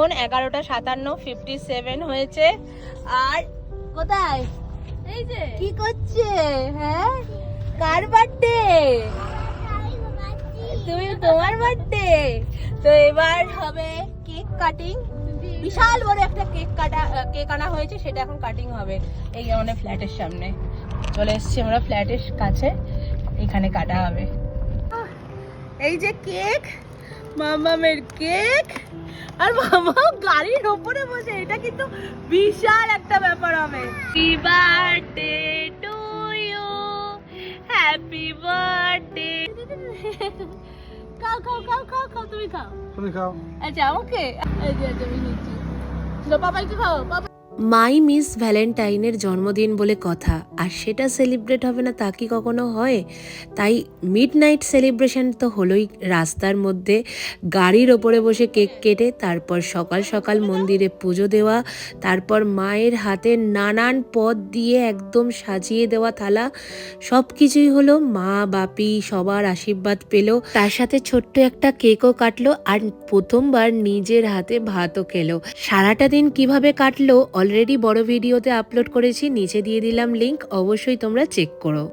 11:57 হয়েছে। আর কোথায় এই যে কি করছে? হ্যাঁ, কার বার্থডে? তুমি, তোমার বার্থডে। তো এবার হবে কেক কাটিং। বিশাল বড় একটা কেক আনা হয়েছে, সেটা এখন কাটিং হবে। এই আমাদের ফ্ল্যাটের সামনে চলে এসেছি আমরা, ফ্ল্যাটের কাছে, এখানে কাটা হবে। এই যে কেক, মামামের কেক, আর মামা গাড়ির ওপরে বসে, এটা কিন্তু বিশাল একটা ব্যাপার হবে। Happy birthday to you, happy birthday. খাও খাও খাও খাও খাও, তুমি খাও, তুমি খাও। আচ্ছা আমাকে, এই যে তুমি নিচ্ছি, পাপা একটু খাও। পাপা মাই মিস ভ্যালেন্টাইনের জন্মদিন বলে কথা, আর সেটা সেলিব্রেট হবে না তা কি কখনো হয়? তাই মিড নাইট সেলিব্রেশন তো হলোই রাস্তার মধ্যে, গাড়ির ওপরে বসে কেক কেটে, তারপর সকাল সকাল মন্দিরে পুজো দেওয়া, তারপর মায়ের হাতে নানান পদ দিয়ে একদম সাজিয়ে দেওয়া থালা, সব কিছুই হলো। মা বাপি সবার আশীর্বাদ পেলো, তার সাথে ছোট্ট একটা কেকও কাটলো, আর প্রথমবার নিজের হাতে ভাতও খেলো। সারাটা দিন কিভাবে কাটলো অলরেডি বড় ভিডিওতে আপলোড করেছি, নিচে দিয়ে দিলাম লিংক, অবশ্যই তোমরা চেক করো।